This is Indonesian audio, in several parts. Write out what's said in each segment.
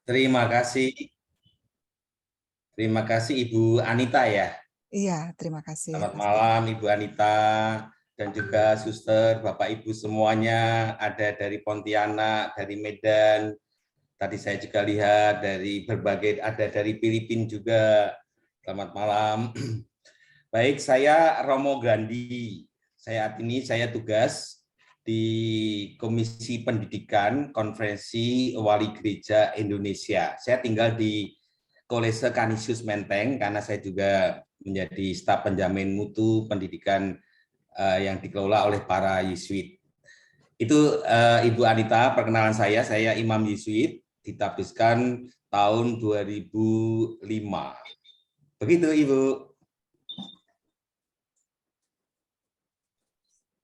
Terima kasih. Terima kasih Ibu Anita ya. Iya, terima kasih, Selamat Pastor. malam Ibu Anita dan juga suster, Bapak Ibu semuanya, ada dari Pontianak, dari Medan. Tadi saya juga lihat dari berbagai, ada dari Filipina juga. Selamat malam. Baik, saya Romo Grandi. Saat ini saya tugas di Komisi Pendidikan Konferensi Wali Gereja Indonesia. Saya tinggal di Kolese Canisius Menteng karena saya juga menjadi staf penjamin mutu pendidikan yang dikelola oleh para Yesuit. Itu Ibu Anita, perkenalan saya Imam Yesuit, ditapiskan tahun 2005. Begitu Ibu.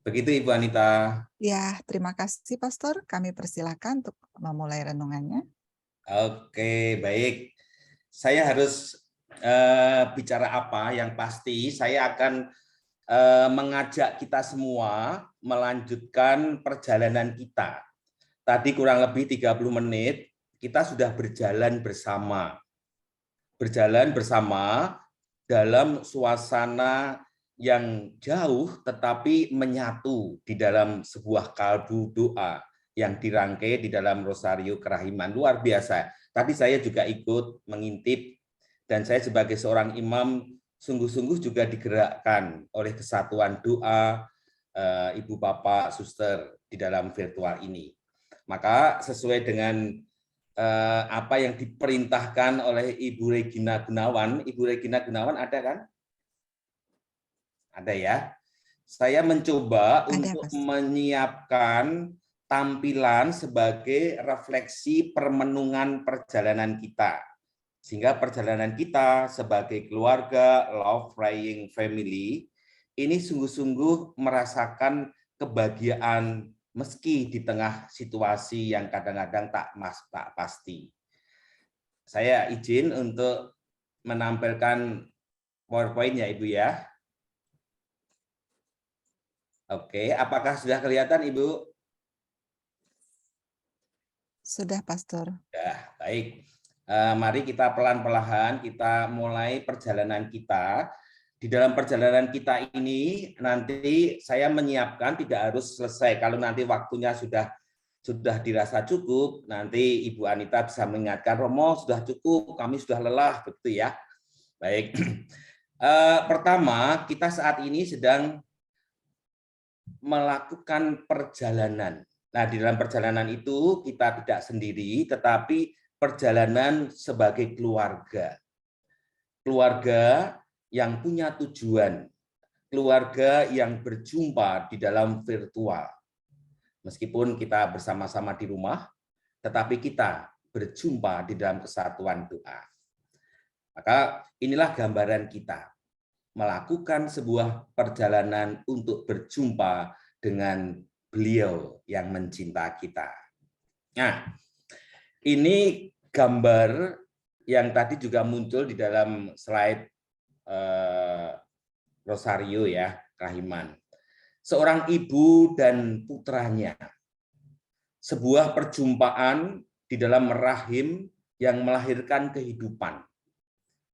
Begitu Ibu Anita. Ya, terima kasih, Pastor. Kami persilakan untuk memulai renungannya. Oke, baik. Saya harus bicara apa? Yang pasti saya akan mengajak kita semua melanjutkan perjalanan kita. Tadi kurang lebih 30 menit kita sudah berjalan bersama. Berjalan bersama dalam suasana yang jauh tetapi menyatu di dalam sebuah kalbu doa yang dirangkai di dalam Rosario Kerahiman. Luar biasa. Tadi saya juga ikut mengintip dan saya sebagai seorang imam sungguh-sungguh juga digerakkan oleh kesatuan doa Ibu Bapak Suster di dalam virtual ini. Maka sesuai dengan apa yang diperintahkan oleh Ibu Regina Gunawan. Ibu Regina Gunawan ada kan? Ada ya. Saya mencoba Ada, untuk Pastor. menyiapkan tampilan sebagai refleksi permenungan perjalanan kita. Sehingga perjalanan kita sebagai keluarga, love praying family, ini sungguh-sungguh merasakan kebahagiaan meski di tengah situasi yang kadang-kadang tak pasti. Saya izin untuk menampilkan PowerPoint ya Ibu ya. Oke, apakah sudah kelihatan Ibu? Sudah, Pastor. Ya, baik. Mari kita pelan-pelan kita mulai perjalanan kita. Di dalam perjalanan kita ini nanti saya menyiapkan tidak harus selesai. Kalau nanti waktunya sudah dirasa cukup, nanti Ibu Anita bisa mengingatkan, Romo sudah cukup, kami sudah lelah, begitu ya. Baik. Pertama, kita saat ini sedang melakukan perjalanan. Nah, di dalam perjalanan itu kita tidak sendiri, tetapi perjalanan sebagai keluarga. Keluarga yang punya tujuan, keluarga yang berjumpa di dalam virtual. Meskipun kita bersama-sama di rumah, tetapi kita berjumpa di dalam kesatuan doa. Maka inilah gambaran kita, melakukan sebuah perjalanan untuk berjumpa dengan beliau yang mencinta kita. Nah, ini gambar yang tadi juga muncul di dalam slide Rosario ya, Kerahiman. Seorang ibu dan putranya. Sebuah perjumpaan di dalam rahim yang melahirkan kehidupan.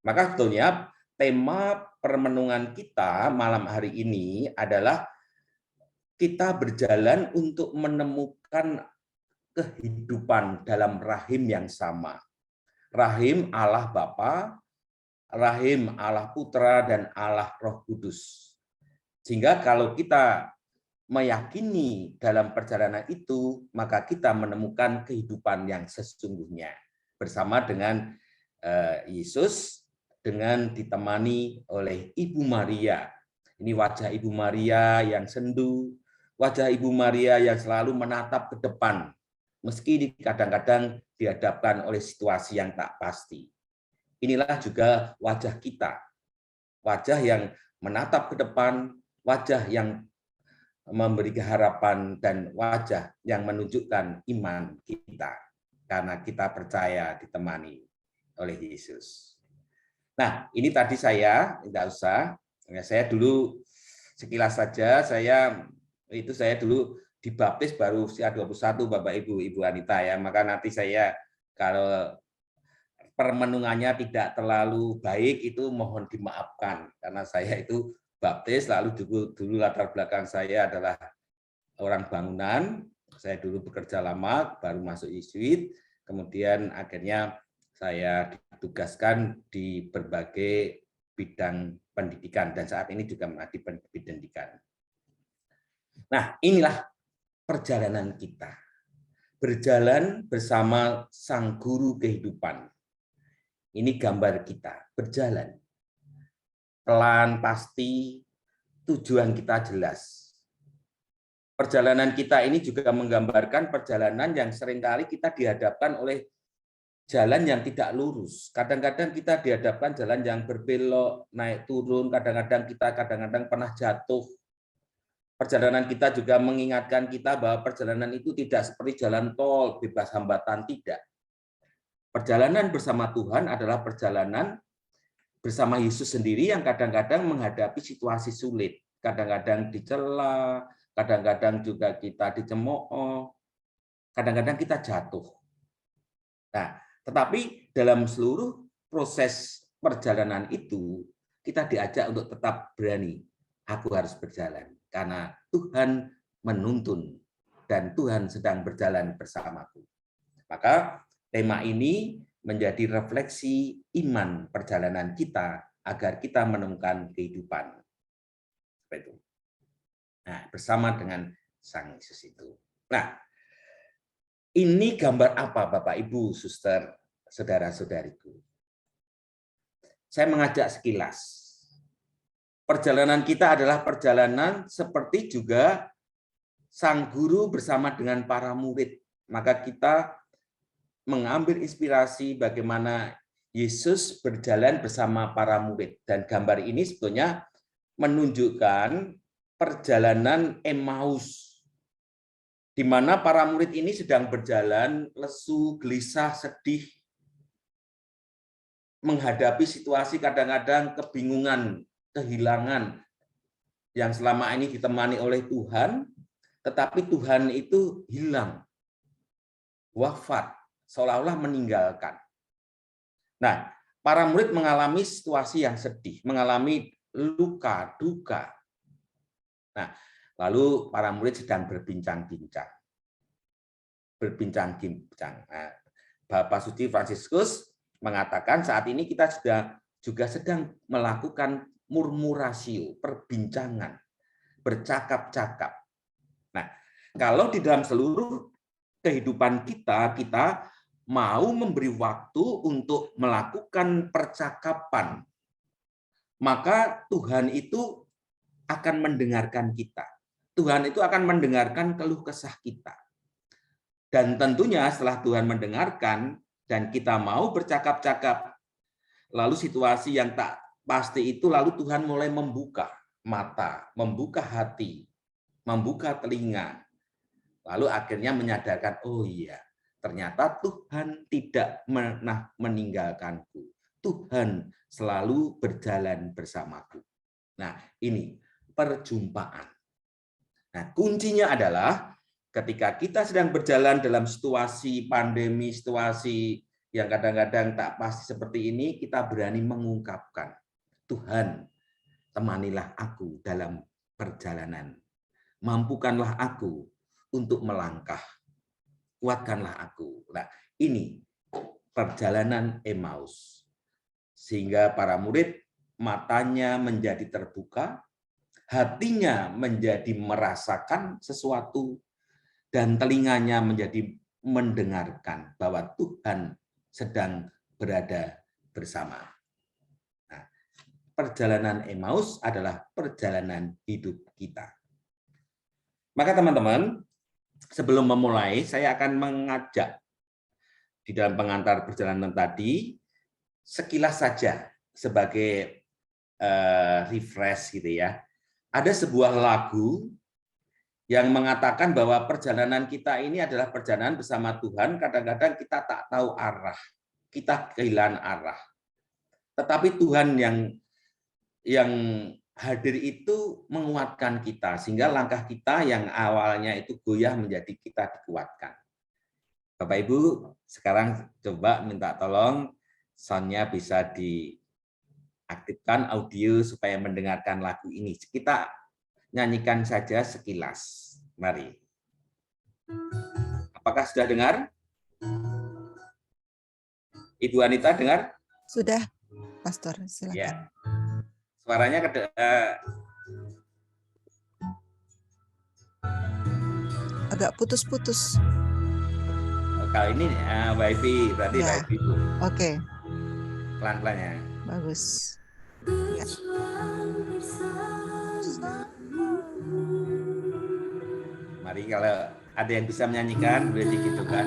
Maka sebetulnya tema permenungan kita malam hari ini adalah kita berjalan untuk menemukan kehidupan dalam rahim yang sama. Rahim Allah Bapa, rahim Allah Putra, dan Allah Roh Kudus. Sehingga kalau kita meyakini dalam perjalanan itu, maka kita menemukan kehidupan yang sesungguhnya. Bersama dengan Yesus, dengan ditemani oleh Ibu Maria. Ini wajah Ibu Maria yang sendu, wajah Ibu Maria yang selalu menatap ke depan, meski kadang-kadang dihadapkan oleh situasi yang tak pasti. Inilah juga wajah kita, wajah yang menatap ke depan, wajah yang memberi harapan, dan wajah yang menunjukkan iman kita, karena kita percaya ditemani oleh Yesus. Nah, ini tadi saya, tidak usah, saya dulu sekilas saja, saya dulu dibaptis baru usia 21 Bapak Ibu, Ibu Anita ya, maka nanti saya kalau permenungannya tidak terlalu baik itu mohon dimaafkan karena saya itu baptis, lalu dulu latar belakang saya adalah orang bangunan. Saya dulu bekerja lama baru masuk Yesuit, kemudian akhirnya saya ditugaskan di berbagai bidang pendidikan dan saat ini juga di pendidikan. Nah, inilah perjalanan kita. Berjalan bersama Sang Guru kehidupan. Ini gambar kita, berjalan. Pelan, pasti, tujuan kita jelas. Perjalanan kita ini juga menggambarkan perjalanan yang seringkali kita dihadapkan oleh jalan yang tidak lurus. Kadang-kadang kita dihadapkan jalan yang berbelok, naik turun, kadang-kadang kita pernah jatuh. Perjalanan kita juga mengingatkan kita bahwa perjalanan itu tidak seperti jalan tol, bebas hambatan, tidak. Perjalanan bersama Tuhan adalah perjalanan bersama Yesus sendiri yang kadang-kadang menghadapi situasi sulit. Kadang-kadang dicela, kadang-kadang juga kita dicemooh, kadang-kadang kita jatuh. Nah, tetapi dalam seluruh proses perjalanan itu, kita diajak untuk tetap berani. Aku harus berjalan, karena Tuhan menuntun, dan Tuhan sedang berjalan bersamaku. Maka tema ini menjadi refleksi iman perjalanan kita, agar kita menemukan kehidupan. Itu. Nah, bersama dengan Sang Yesus itu. Nah, ini gambar apa Bapak, Ibu, Suster, saudara-saudariku? Saya mengajak sekilas. Perjalanan kita adalah perjalanan seperti juga Sang Guru bersama dengan para murid. Maka kita mengambil inspirasi bagaimana Yesus berjalan bersama para murid. Dan gambar ini sebetulnya menunjukkan perjalanan Emmaus, di mana para murid ini sedang berjalan lesu, gelisah, sedih, menghadapi situasi kadang-kadang kebingungan, kehilangan, yang selama ini ditemani oleh Tuhan, tetapi Tuhan itu hilang, wafat, seolah-olah meninggalkan. Nah, para murid mengalami situasi yang sedih, mengalami luka, duka. Nah, lalu para murid sedang berbincang-bincang. Nah, Bapak Suci Fransiskus mengatakan saat ini kita juga sedang melakukan murmuratio, perbincangan, bercakap-cakap. Nah, kalau di dalam seluruh kehidupan kita mau memberi waktu untuk melakukan percakapan, maka Tuhan itu akan mendengarkan kita. Tuhan itu akan mendengarkan keluh kesah kita. Dan tentunya setelah Tuhan mendengarkan dan kita mau bercakap-cakap, lalu situasi yang tak pasti itu, lalu Tuhan mulai membuka mata, membuka hati, membuka telinga. Lalu akhirnya menyadarkan, oh iya, ternyata Tuhan tidak pernah meninggalkanku. Tuhan selalu berjalan bersamaku. Nah, ini perjumpaan. Nah, kuncinya adalah ketika kita sedang berjalan dalam situasi pandemi, situasi yang kadang-kadang tak pasti seperti ini, kita berani mengungkapkan, Tuhan, temanilah aku dalam perjalanan. Mampukanlah aku untuk melangkah. Kuatkanlah aku. Nah, ini perjalanan Emmaus. Sehingga para murid matanya menjadi terbuka, hatinya menjadi merasakan sesuatu, dan telinganya menjadi mendengarkan bahwa Tuhan sedang berada bersama. Nah, perjalanan Emmaus adalah perjalanan hidup kita. Maka teman-teman, sebelum memulai, saya akan mengajak di dalam pengantar perjalanan tadi, sekilas saja sebagai refresh gitu ya. Ada sebuah lagu yang mengatakan bahwa perjalanan kita ini adalah perjalanan bersama Tuhan. Kadang-kadang kita tak tahu arah, kita kehilangan arah. Tetapi Tuhan yang hadir itu menguatkan kita, sehingga langkah kita yang awalnya itu goyah menjadi kita dikuatkan. Bapak Ibu, sekarang coba minta tolong soundnya bisa diaktifkan audio supaya mendengarkan lagu ini. Kita nyanyikan saja sekilas. Mari. Apakah sudah dengar? Ibu Anita dengar? Sudah, Pastor, silakan. Ya. Suaranya Agak putus-putus. kalau ini wifi, berarti Ya. wifi Bu. Oke, Pelan-pelan ya. bagus. Ya. Mari kalau ada yang bisa menyanyikan, boleh dihidupkan.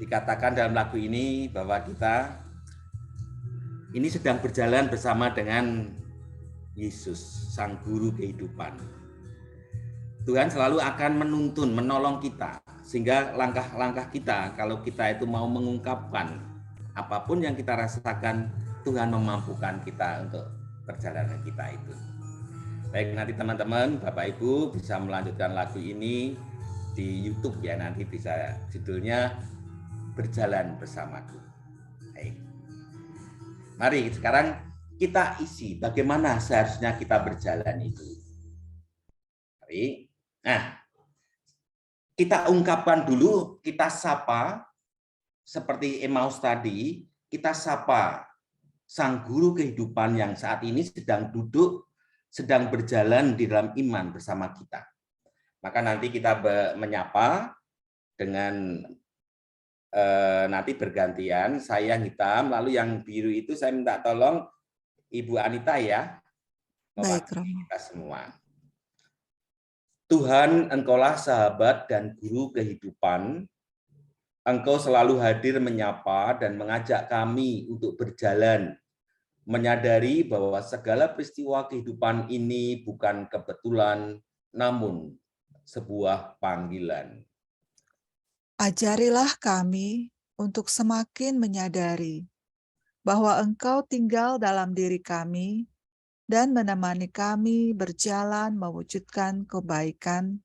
Dikatakan dalam lagu ini bahwa kita ini sedang berjalan bersama dengan Yesus, Sang Guru kehidupan. Tuhan selalu akan menuntun, menolong kita, sehingga langkah-langkah kita, kalau kita itu mau mengungkapkan apapun yang kita rasakan, Tuhan memampukan kita untuk perjalanan kita itu. Baik, nanti teman-teman, Bapak Ibu bisa melanjutkan lagu ini di YouTube ya, nanti bisa judulnya Berjalan Bersamaku. Baik. Mari sekarang kita isi bagaimana seharusnya kita berjalan itu. Mari. Nah, kita ungkapkan dulu, kita sapa seperti Emmaus tadi, kita sapa Sang Guru kehidupan yang saat ini sedang duduk, sedang berjalan di dalam iman bersama kita. Maka nanti kita menyapa dengan nanti bergantian, saya yang hitam, lalu yang biru itu saya minta tolong Ibu Anita ya, mewakili kita semua. Tuhan, Engkaulah sahabat dan guru kehidupan. Engkau selalu hadir menyapa dan mengajak kami untuk berjalan, menyadari bahwa segala peristiwa kehidupan ini bukan kebetulan, namun sebuah panggilan. Ajarilah kami untuk semakin menyadari bahwa Engkau tinggal dalam diri kami dan menemani kami berjalan mewujudkan kebaikan,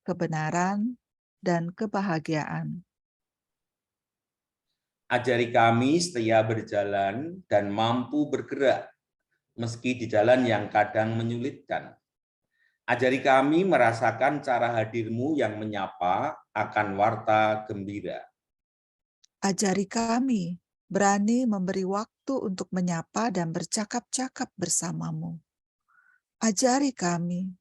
kebenaran, dan kebahagiaan. Ajari kami setia berjalan dan mampu bergerak meski di jalan yang kadang menyulitkan. Ajari kami merasakan cara hadir-Mu yang menyapa akan warta gembira. Ajari kami berani memberi waktu untuk menyapa dan bercakap-cakap bersama-Mu. Ajari kami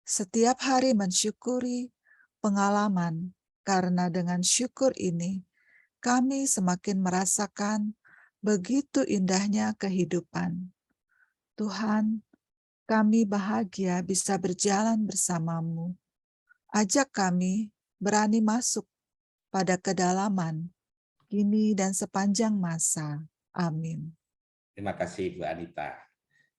setiap hari mensyukuri pengalaman, karena dengan syukur ini kami semakin merasakan begitu indahnya kehidupan. Tuhan, kami bahagia bisa berjalan bersama-Mu. Ajak kami berani masuk pada kedalaman kini dan sepanjang masa. Amin. Terima kasih Bu Anita.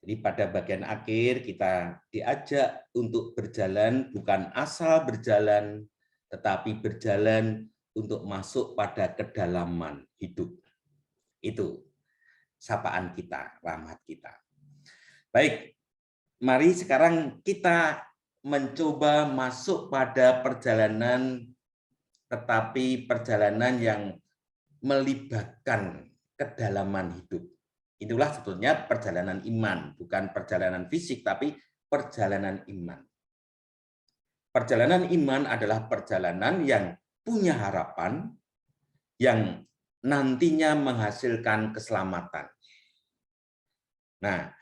Jadi pada bagian akhir kita diajak untuk berjalan, bukan asal berjalan, tetapi berjalan untuk masuk pada kedalaman hidup. Itu sapaan kita, rahmat kita. Baik, mari sekarang kita mencoba masuk pada perjalanan tetapi perjalanan yang melibatkan kedalaman hidup. Itulah sebetulnya perjalanan iman, bukan perjalanan fisik, tapi perjalanan iman. Perjalanan iman adalah perjalanan yang punya harapan, yang nantinya menghasilkan keselamatan. Nah,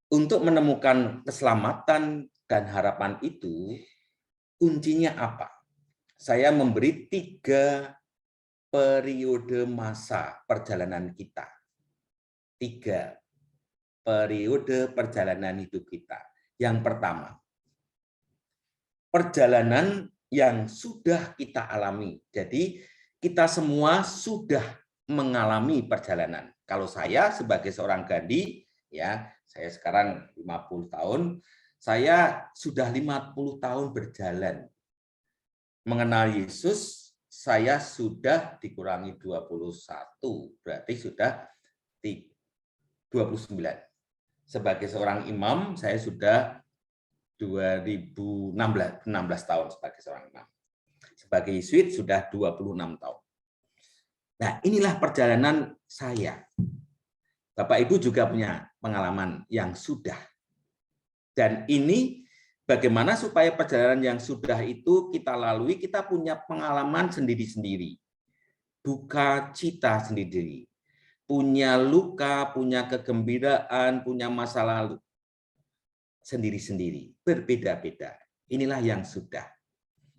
untuk menemukan keselamatan dan harapan itu, kuncinya apa? Saya memberi 3 periode masa perjalanan kita. 3 periode perjalanan hidup kita. Yang pertama, perjalanan yang sudah kita alami. Jadi kita semua sudah mengalami perjalanan. Kalau saya sebagai seorang Gandhi, ya, saya sekarang 50 tahun, saya sudah 50 tahun berjalan. Mengenal Yesus, saya sudah dikurangi 21, berarti sudah 29. Sebagai seorang imam, saya sudah 16 tahun sebagai seorang imam. Sebagai Yesuit sudah 26 tahun. Nah, inilah perjalanan saya. Bapak Ibu juga punya pengalaman yang sudah. Dan ini bagaimana supaya perjalanan yang sudah itu kita lalui, kita punya pengalaman sendiri-sendiri. Duka cita sendiri. Punya luka, punya kegembiraan, punya masa lalu. Sendiri-sendiri, berbeda-beda. Inilah yang sudah.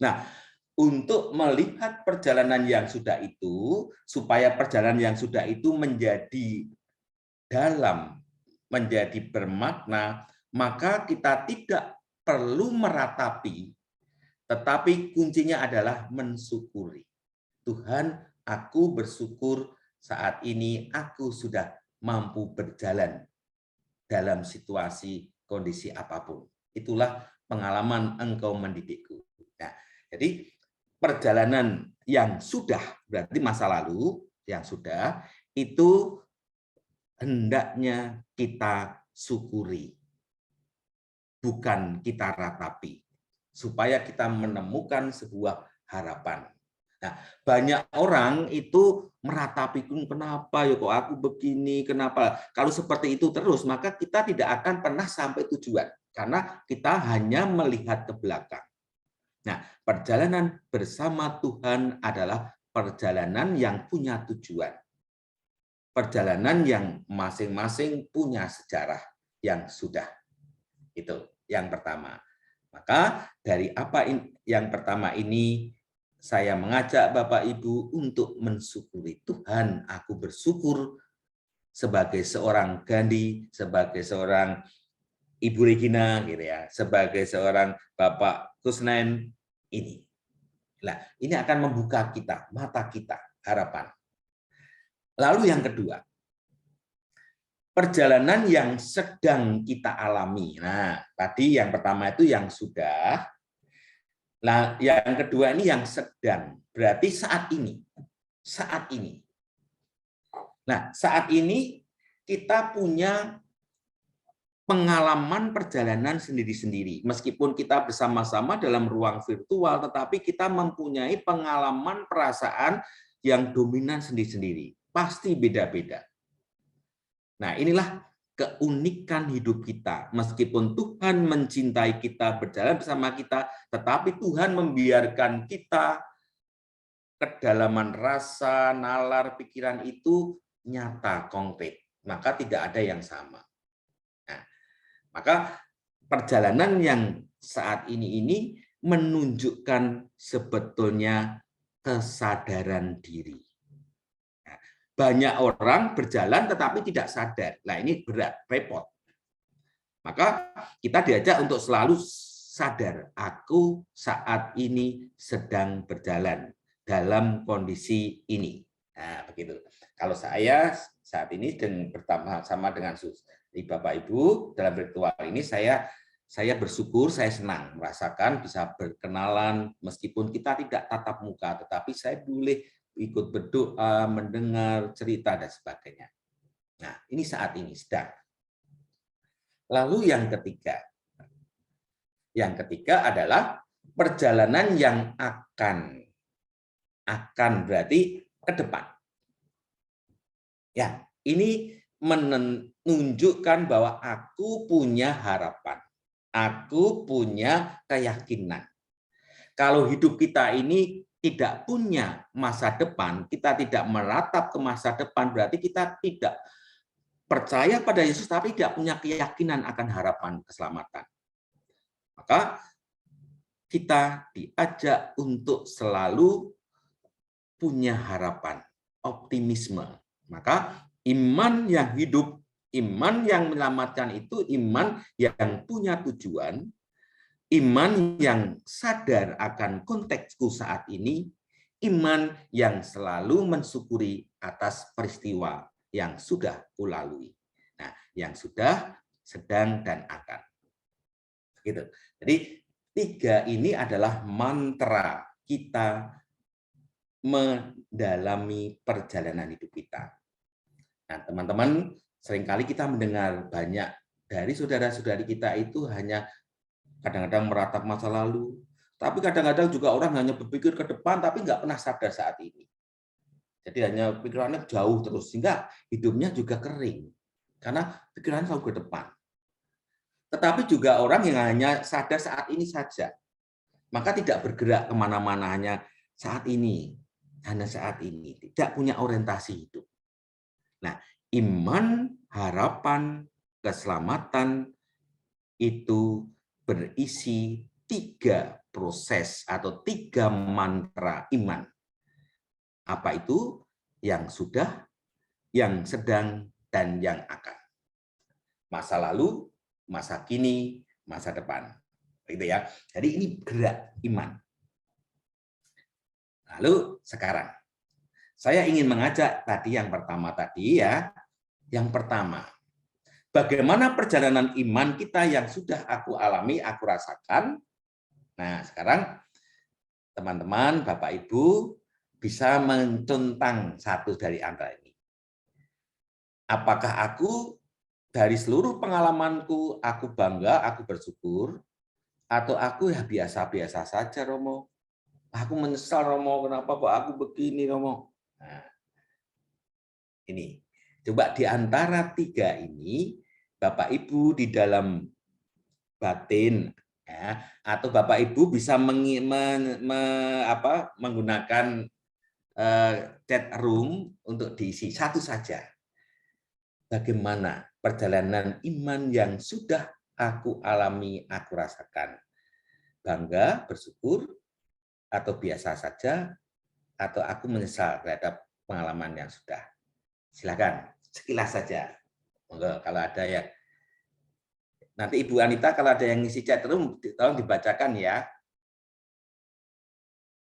Nah, untuk melihat perjalanan yang sudah itu, supaya perjalanan yang sudah itu menjadi dalam, menjadi bermakna, maka kita tidak perlu meratapi, tetapi kuncinya adalah mensyukuri. Tuhan, aku bersyukur saat ini aku sudah mampu berjalan dalam situasi kondisi apapun. Itulah pengalaman engkau mendidikku. Nah, jadi perjalanan yang sudah, berarti masa lalu yang sudah, itu hendaknya kita syukuri, bukan kita ratapi, supaya kita menemukan sebuah harapan. Nah, banyak orang itu meratapi, kenapa ya kok aku begini, kenapa? Kalau seperti itu terus, maka kita tidak akan pernah sampai tujuan, karena kita hanya melihat ke belakang. Nah, perjalanan bersama Tuhan adalah perjalanan yang punya tujuan. Perjalanan yang masing-masing punya sejarah yang sudah. Itu yang pertama. Maka dari apa yang pertama ini, saya mengajak Bapak Ibu untuk mensyukuri. Tuhan, aku bersyukur sebagai seorang Gandhi, sebagai seorang Ibu Regina, gitu ya, sebagai seorang Bapak Kusnain ini. Nah, ini akan membuka kita, mata kita, harapan. Lalu yang kedua, perjalanan yang sedang kita alami. Nah, tadi yang pertama itu yang sudah. Nah, yang kedua ini yang sedang. Berarti saat ini. Saat ini. Nah, saat ini kita punya pengalaman perjalanan sendiri-sendiri. Meskipun kita bersama-sama dalam ruang virtual, tetapi kita mempunyai pengalaman perasaan yang dominan sendiri-sendiri. Pasti beda-beda. Nah, inilah keunikan hidup kita. Meskipun Tuhan mencintai kita, berjalan bersama kita, tetapi Tuhan membiarkan kita kedalaman rasa, nalar, pikiran itu nyata, konkret. Maka tidak ada yang sama. Nah, maka perjalanan yang saat ini menunjukkan sebetulnya kesadaran diri. Banyak orang berjalan tetapi tidak sadar. Nah, ini berat, repot. Maka kita diajak untuk selalu sadar, aku saat ini sedang berjalan dalam kondisi ini. Nah, begitu. Kalau saya saat ini bersama dengan Bapak Ibu dalam virtual ini, saya bersyukur, saya senang merasakan bisa berkenalan meskipun kita tidak tatap muka, tetapi saya boleh ikut berdoa, mendengar cerita dan sebagainya. Nah, ini saat ini sedang. Lalu yang ketiga adalah perjalanan yang akan. akan berarti ke depan. Ya, ini menunjukkan bahwa aku punya harapan. Aku punya keyakinan. Kalau hidup kita ini tidak punya masa depan, kita tidak meratap ke masa depan, berarti kita tidak percaya pada Yesus, tapi tidak punya keyakinan akan harapan keselamatan. Maka kita diajak untuk selalu punya harapan, optimisme. Maka iman yang hidup, iman yang menyelamatkan itu iman yang punya tujuan, iman yang sadar akan konteksku saat ini, iman yang selalu mensyukuri atas peristiwa yang sudah kulalui. Nah, yang sudah, sedang, dan akan. Gitu. Jadi 3 ini adalah mantra kita mendalami perjalanan hidup kita. Nah, teman-teman, seringkali kita mendengar banyak dari saudara-saudari kita itu hanya kadang-kadang meratap masa lalu, tapi kadang-kadang juga orang hanya berpikir ke depan tapi nggak pernah sadar saat ini. Jadi hanya pikirannya jauh terus, sehingga hidupnya juga kering. Karena pikirannya selalu ke depan. Tetapi juga orang yang hanya sadar saat ini saja. Maka tidak bergerak kemana-mana, hanya saat ini. Hanya saat ini. Tidak punya orientasi hidup. Nah, iman, harapan, keselamatan itu berisi 3 proses atau 3 mantra iman. Apa itu? Yang sudah, yang sedang, dan yang akan. Masa lalu, masa kini, masa depan. Gitu ya. Jadi ini gerak iman. Lalu sekarang, saya ingin mengajak tadi yang pertama tadi ya. Yang pertama, bagaimana perjalanan iman kita yang sudah aku alami, aku rasakan. Nah, sekarang teman-teman, Bapak Ibu bisa mencontang satu dari antara ini. Apakah aku dari seluruh pengalamanku, aku bangga, aku bersyukur, atau aku ya biasa-biasa saja, Romo. Aku menyesal, Romo, kenapa kok aku begini, Romo. Nah, ini. Coba di antara 3 ini, Bapak Ibu di dalam batin, ya, atau Bapak Ibu bisa menggunakan chat room untuk diisi satu saja. Bagaimana perjalanan iman yang sudah aku alami, aku rasakan? Bangga, bersyukur, atau biasa saja, atau aku menyesal terhadap pengalaman yang sudah? Silakan, sekilas saja. Monggo, kalau ada ya. Nanti Ibu Anita kalau ada yang ngisi chat room, tolong dibacakan ya.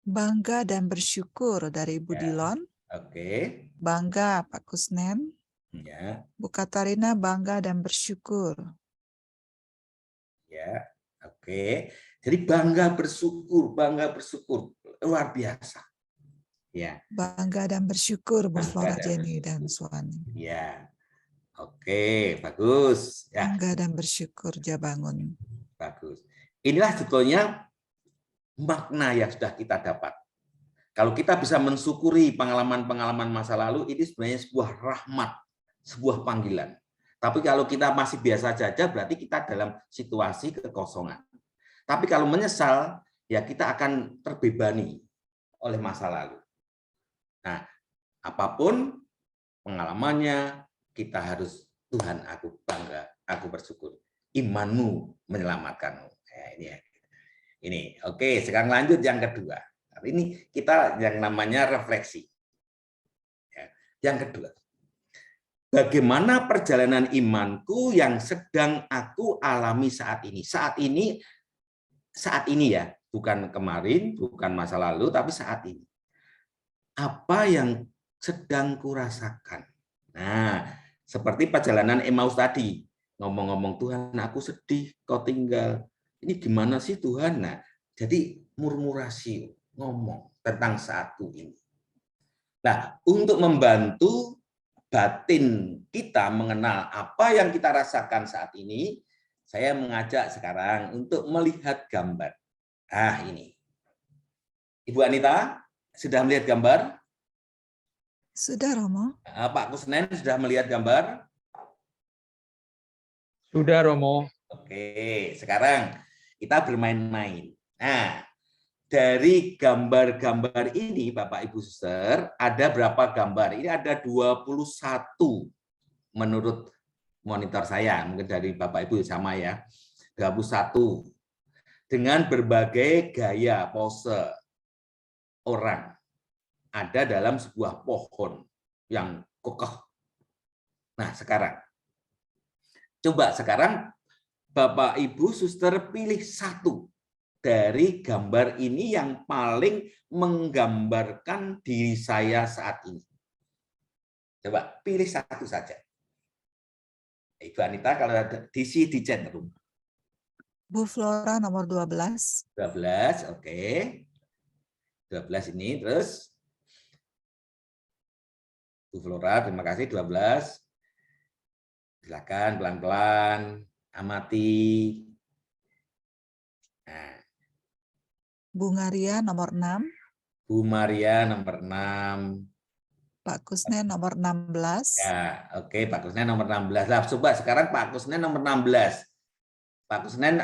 Bangga dan bersyukur dari Ibu Ya. Dilon. Oke. Bangga Pak Kusnen. Ya. Bu Katarina bangga dan bersyukur. Ya. Oke. Jadi bangga bersyukur luar biasa. Ya. Bangga dan bersyukur Bu Flora Jenny dan Suwani. Ya. Oke, bagus. Ya. Bangga dan bersyukur Jabangun. Bagus. Inilah sebetulnya makna yang sudah kita dapat. Kalau kita bisa mensyukuri pengalaman-pengalaman masa lalu, ini sebenarnya sebuah rahmat, sebuah panggilan. Tapi kalau kita masih biasa saja, berarti kita dalam situasi kekosongan. Tapi kalau menyesal, ya kita akan terbebani oleh masa lalu. Nah, apapun pengalamannya, kita harus, Tuhan, aku bangga, aku bersyukur. Imanmu menyelamatkanmu. Ya, ini ya. Ini, oke. Sekarang lanjut yang kedua. Ini kita yang namanya refleksi. Yang kedua, bagaimana perjalanan imanku yang sedang aku alami saat ini? Saat ini ya, bukan kemarin, bukan masa lalu, tapi saat ini. Apa yang sedang kurasakan? Nah, seperti perjalanan Emmaus tadi, ngomong-ngomong, Tuhan, aku sedih, kau tinggal. Ini gimana sih Tuhan? Nah, jadi murmurasi, ngomong tentang satu ini. Nah, untuk membantu batin kita mengenal apa yang kita rasakan saat ini, saya mengajak sekarang untuk melihat gambar. Nah, ini. Ibu Anita, Sudah melihat gambar? Sudah, Romo. Pak Kusnen sudah melihat gambar? Sudah, Romo. Oke, sekarang kita bermain-main. Nah, dari gambar-gambar ini, Bapak Ibu Suster, ada berapa gambar? Ini ada 21 menurut monitor saya. Mungkin dari Bapak Ibu sama ya. 21. Dengan berbagai gaya pose orang ada dalam sebuah pohon yang kokoh. Nah, sekarang Bapak Ibu Suster pilih satu dari gambar ini yang paling menggambarkan diri saya saat ini. Coba pilih satu saja. Ibu Anita, kalau ada diisi di chat room. Bu Flora nomor 12. 12, oke. 12 ini, terus Bu Flora, terima kasih 12. Silakan pelan-pelan amati. Nah, Bu Ngaria nomor 6. Bu Maria nomor 6. Pak Kusnen nomor 16. Ya, oke, Pak Kusnen nomor 16. Nah, coba sekarang Pak Kusnen nomor 16. Pak Kusnen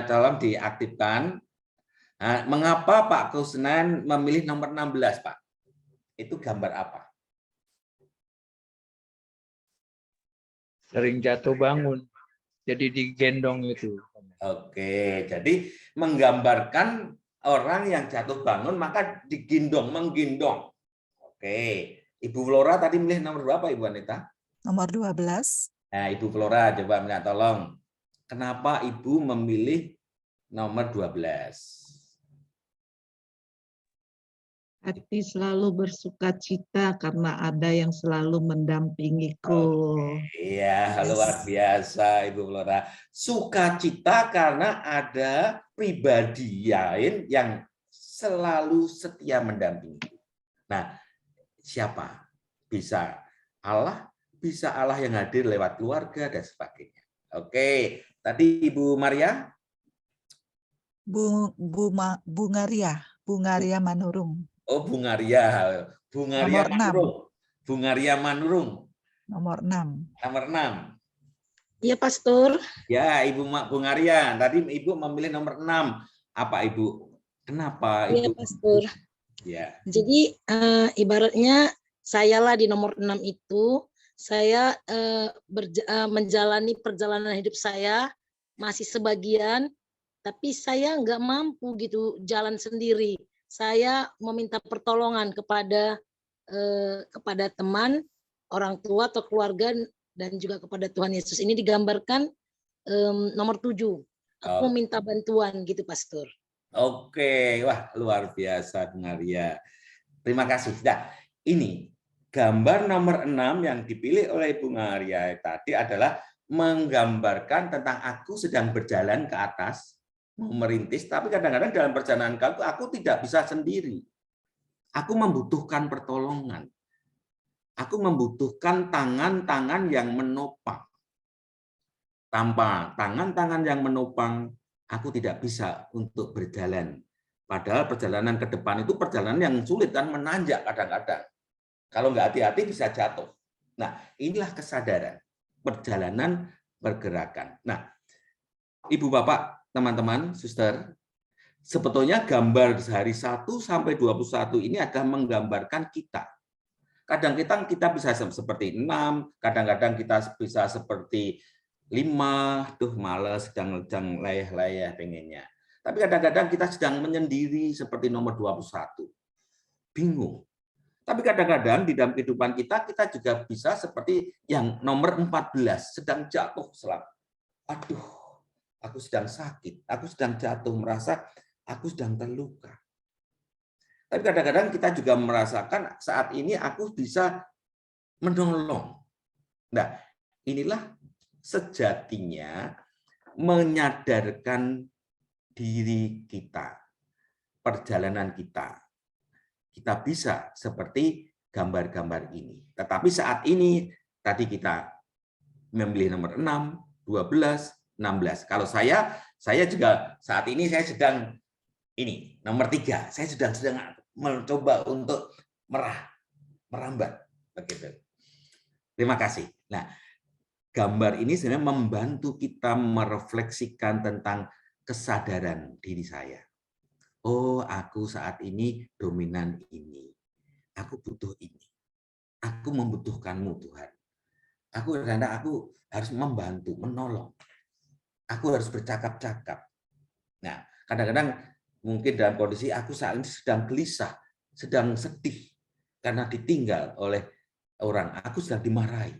tolong diaktifkan. Nah, mengapa Pak Kusnen memilih nomor 16, Pak? Itu gambar apa? Sering jatuh bangun. Jadi digendong itu. Oke, jadi menggambarkan orang yang jatuh bangun maka digendong, menggendong. Oke, Ibu Flora tadi milih nomor berapa, Ibu Anita? Nomor 12. Nah, Ibu Flora coba minta tolong. Kenapa Ibu memilih nomor 12? Hati selalu bersukacita karena ada yang selalu mendampingiku. Iya, luar biasa Ibu Flora. Sukacita karena ada pribadi lain yang selalu setia mendampingi. Nah, siapa? Bisa Allah yang hadir lewat keluarga dan sebagainya. Oke, tadi Ibu Maria? Bu Ngaria Manurung. Oh, Bu Ngaria Nomor 6. Manurung. Bu Ngaria Manurung. Nomor 6. Nomor 6. Iya, Pastor. Ya, Bu Ngaria. Tadi Ibu memilih nomor 6. Apa Ibu? Kenapa Iya, Ibu? Pastor. Ya. Jadi ibaratnya sayalah di nomor 6 itu, saya menjalani perjalanan hidup saya masih sebagian, tapi saya nggak mampu gitu jalan sendiri. Saya meminta pertolongan kepada teman, orang tua atau keluarga, dan juga kepada Tuhan Yesus. Ini digambarkan nomor 7. Aku meminta bantuan gitu, Pastor. Oke, wah luar biasa Bu Ngaria. Terima kasih. Nah, ini gambar nomor 6 yang dipilih oleh Bu Ngaria tadi adalah menggambarkan tentang aku sedang berjalan ke atas, mau merintis, tapi kadang-kadang dalam perjalanan aku tidak bisa sendiri. Aku membutuhkan pertolongan. Aku membutuhkan tangan-tangan yang menopang. Tanpa tangan-tangan yang menopang, aku tidak bisa untuk berjalan. Padahal perjalanan ke depan itu perjalanan yang sulit dan menanjak kadang-kadang. Kalau nggak hati-hati bisa jatuh. Nah, inilah kesadaran perjalanan pergerakan. Nah, Ibu Bapak, teman-teman, suster, sebetulnya gambar hari 1 sampai 21 ini adalah menggambarkan kita. Kadang-kadang kita bisa seperti 6, kadang-kadang kita bisa seperti 5, males, sedang layah-layah pengennya. Tapi kadang-kadang kita sedang menyendiri seperti nomor 21. Bingung. Tapi kadang-kadang di dalam kehidupan kita juga bisa seperti yang nomor 14, sedang jatuh selalu. Aduh, aku sedang sakit, aku sedang jatuh, merasa aku sedang terluka. Tapi kadang-kadang kita juga merasakan saat ini aku bisa menolong. Nah, inilah sejatinya menyadarkan diri kita, perjalanan kita. Kita bisa seperti gambar-gambar ini. Tetapi saat ini, tadi kita memilih nomor 6, 12, 16. Kalau saya juga saat ini saya sedang ini, nomor 3. Saya sedang mencoba untuk merambat begitu. Terima kasih. Nah, gambar ini sebenarnya membantu kita merefleksikan tentang kesadaran diri saya. Oh, aku saat ini dominan ini. Aku butuh ini. Aku membutuhkanmu, Tuhan. Aku harus membantu, menolong. Aku harus bercakap-cakap. Nah, kadang-kadang mungkin dalam kondisi aku saat ini sedang gelisah, sedang sedih karena ditinggal oleh orang. Aku sedang dimarahi.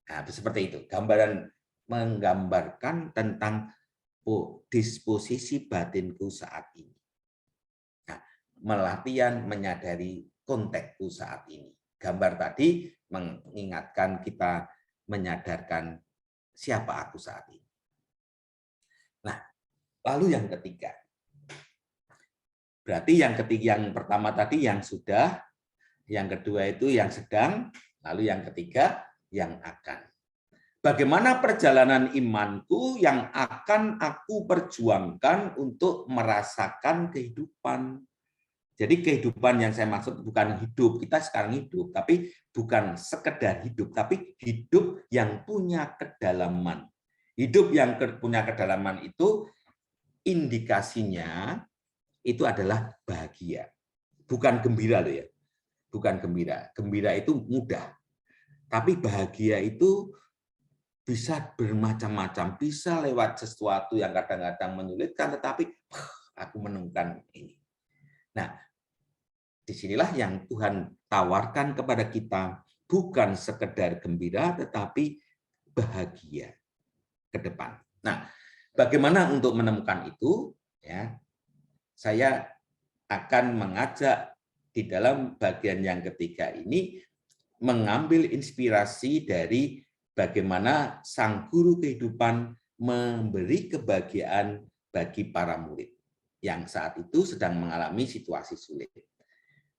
Nah, seperti itu. Gambaran menggambarkan tentang disposisi batinku saat ini. Nah, melatihan menyadari konteksku saat ini. Gambar tadi mengingatkan kita menyadarkan siapa aku saat ini. Nah, lalu yang ketiga. Berarti yang pertama tadi yang sudah, yang kedua itu yang sedang, lalu yang ketiga yang akan. Bagaimana perjalanan imanku yang akan aku perjuangkan untuk merasakan kehidupan. Jadi kehidupan yang saya maksud bukan hidup, kita sekarang hidup, tapi bukan sekedar hidup, tapi hidup yang punya kedalaman. Hidup yang punya kedalaman itu indikasinya itu adalah bahagia. Bukan gembira loh ya. Bukan gembira. Gembira itu mudah. Tapi bahagia itu bisa bermacam-macam, bisa lewat sesuatu yang kadang-kadang menyulitkan, tetapi aku menemukan ini. Nah, disinilah yang Tuhan tawarkan kepada kita, bukan sekedar gembira, tetapi bahagia ke depan. Nah, bagaimana untuk menemukan itu? Ya, saya akan mengajak di dalam bagian yang ketiga ini mengambil inspirasi dari bagaimana sang guru kehidupan memberi kebahagiaan bagi para murid yang saat itu sedang mengalami situasi sulit.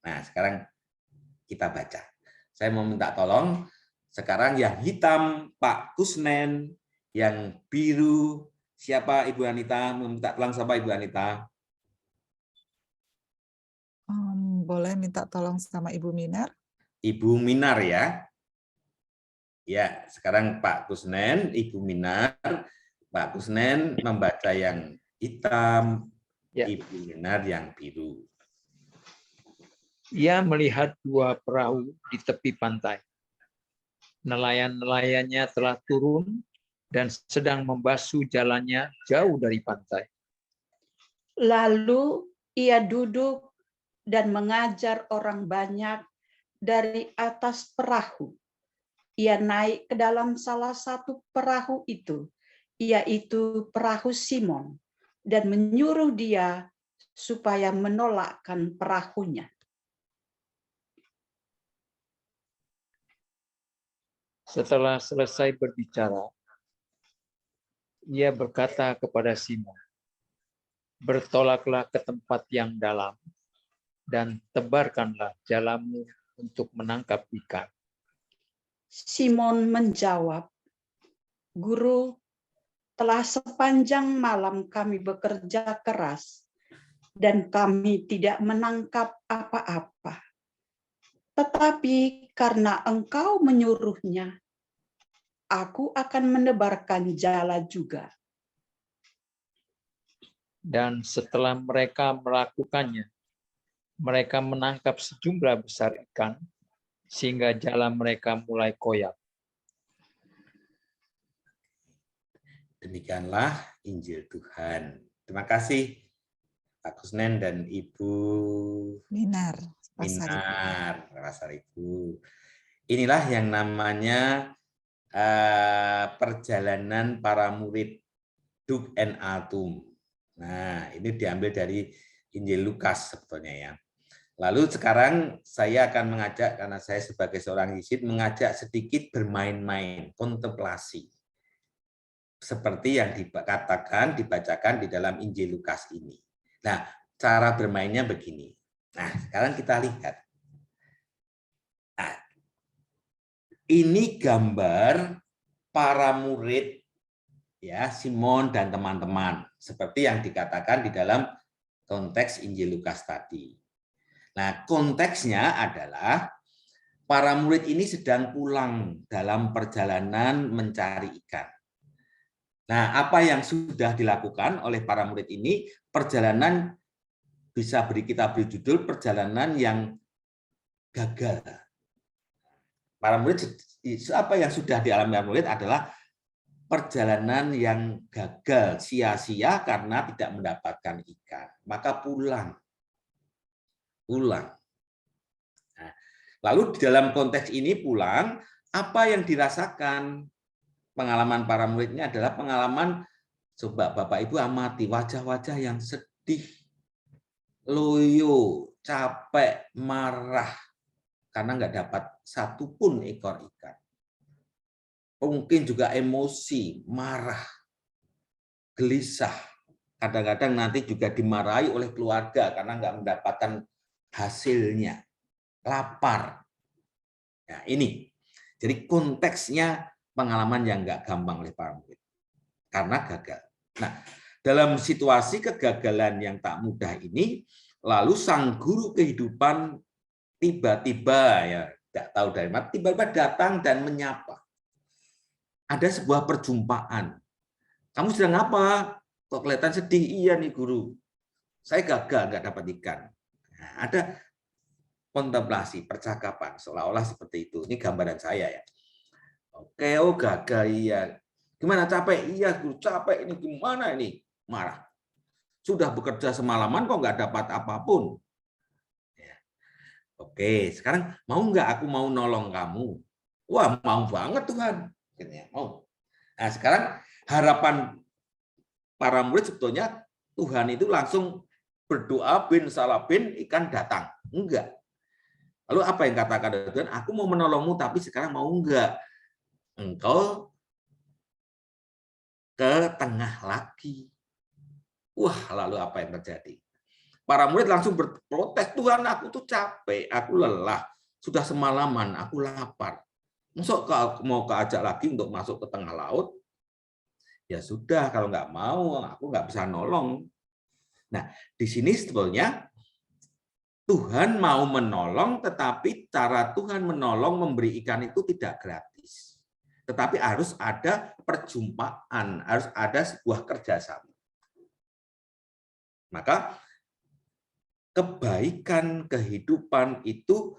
Nah, sekarang kita baca. Saya mau minta tolong, sekarang yang hitam Pak Kusnen, yang biru siapa Ibu Anita? Minta tolong siapa Ibu Anita? Boleh minta tolong sama Ibu Minar? Ibu Minar ya. Ya, sekarang Pak Kusnen, Ibu Minar. Pak Kusnen membaca yang hitam, Ya. Ibu Minar yang biru. Ia melihat dua perahu di tepi pantai. Nelayan-nelayannya telah turun dan sedang membasuh jalannya jauh dari pantai. Lalu ia duduk dan mengajar orang banyak dari atas perahu. Ia naik ke dalam salah satu perahu itu, yaitu perahu Simon, dan menyuruh dia supaya menolakkan perahunya. Setelah selesai berbicara, ia berkata kepada Simon, "Bertolaklah ke tempat yang dalam dan tebarkanlah jalamu untuk menangkap ikan." Simon menjawab, "Guru, telah sepanjang malam kami bekerja keras dan kami tidak menangkap apa-apa. Tetapi karena engkau menyuruhnya, aku akan menebarkan jala juga." Dan setelah mereka melakukannya, mereka menangkap sejumlah besar ikan, sehingga jala mereka mulai koyak. Demikianlah Injil Tuhan. Terima kasih Pak Kusnen dan Ibu Minar. Pasar Ibu. Minar, Pasar Ibu. Inilah yang namanya perjalanan para murid Duk en Atum. Nah, ini diambil dari Injil Lukas sebetulnya ya. Lalu sekarang saya akan mengajak, karena saya sebagai seorang Yesuit, mengajak sedikit bermain-main, kontemplasi. Seperti yang dibacakan di dalam Injil Lukas ini. Nah, cara bermainnya begini. Nah, sekarang kita lihat. Nah, ini gambar para murid ya, Simon dan teman-teman, seperti yang dikatakan di dalam konteks Injil Lukas tadi. Nah, konteksnya adalah para murid ini sedang pulang dalam perjalanan mencari ikan. Nah, apa yang sudah dilakukan oleh para murid ini? Perjalanan kita beri judul perjalanan yang gagal. Para murid, apa yang sudah dialami para murid adalah perjalanan yang gagal, sia-sia karena tidak mendapatkan ikan. Maka pulang. Nah, lalu di dalam konteks ini pulang, apa yang dirasakan? Pengalaman para murid ini adalah pengalaman, coba Bapak Ibu amati wajah-wajah yang sedih, loyo, capek, marah, karena nggak dapat satupun ekor ikan. Mungkin juga emosi, marah, gelisah. Kadang-kadang nanti juga dimarahi oleh keluarga karena nggak mendapatkan hasilnya, lapar. Nah, ini. Jadi konteksnya pengalaman yang nggak gampang oleh para murid. Karena gagal. Nah, dalam situasi kegagalan yang tak mudah ini, lalu sang guru kehidupan tiba-tiba, ya tidak tahu dari mana, tiba-tiba datang dan menyapa. Ada sebuah perjumpaan. Kamu sedang apa? Kok kelihatan sedih? Iya nih guru. Saya gagal, nggak dapat ikan. Nah, ada kontemplasi, percakapan, seolah-olah seperti itu. Ini gambaran saya ya. Oke, oh gagal, iya. Gimana, capek? Iya guru, capek. Ini gimana ini? Marah. Sudah bekerja semalaman kok nggak dapat apapun. Ya. Oke, sekarang mau nggak aku mau nolong kamu? Wah, mau banget Tuhan. Mau. Nah, sekarang harapan para murid sebetulnya Tuhan itu langsung berdoa bin salah bin ikan datang. Enggak. Lalu apa yang katakan Tuhan? Aku mau menolongmu tapi sekarang mau enggak? Engkau ke tengah lagi. Wah, lalu apa yang terjadi? Para murid langsung berprotes, Tuhan aku tuh capek, aku lelah, sudah semalaman, aku lapar. Masuk mau keajak lagi untuk masuk ke tengah laut? Ya sudah, kalau nggak mau, aku nggak bisa nolong. Nah, di sini sebetulnya Tuhan mau menolong, tetapi cara Tuhan menolong memberi ikan itu tidak gratis. Tetapi harus ada perjumpaan, harus ada sebuah kerjasama. Maka kebaikan kehidupan itu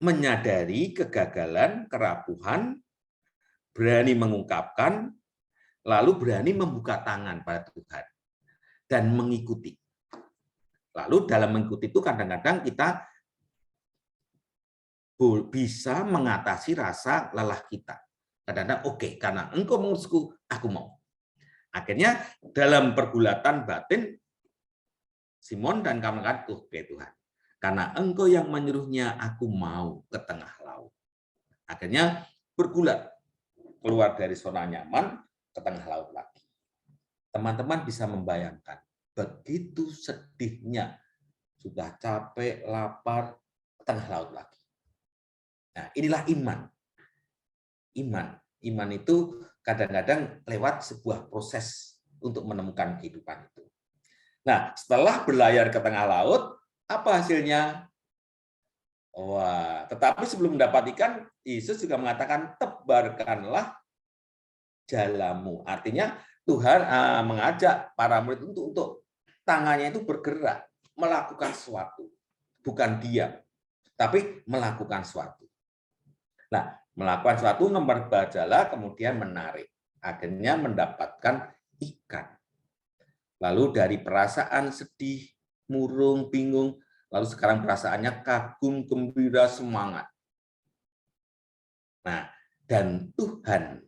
menyadari kegagalan, kerapuhan, berani mengungkapkan, lalu berani membuka tangan pada Tuhan dan mengikuti. Lalu dalam mengikuti itu kadang-kadang kita bisa mengatasi rasa lelah kita. Kadang-kadang oke, karena engkau mengurusku, aku mau. Akhirnya dalam pergulatan batin, Simon dan kawan-kawan, oke Tuhan. Karena engkau yang menyuruhnya, aku mau ke tengah laut. Akhirnya bergulat, keluar dari zona nyaman, ke tengah laut lagi. Teman-teman bisa membayangkan, begitu sedihnya, sudah capek, lapar, ke tengah laut lagi. Nah, inilah iman. Iman itu kadang-kadang lewat sebuah proses untuk menemukan kehidupan itu. Nah, setelah berlayar ke tengah laut, apa hasilnya? Wah, tetapi sebelum mendapat ikan, Yesus juga mengatakan, tebarkanlah jalamu. Artinya Tuhan mengajak para murid untuk tangannya itu bergerak, melakukan sesuatu. Bukan diam, tapi melakukan sesuatu. Nah, melakukan sesuatu, memperba jala, kemudian menarik. Akhirnya mendapatkan ikan. Lalu dari perasaan sedih, murung, bingung, lalu sekarang perasaannya kagum, gembira, semangat. Nah, dan Tuhan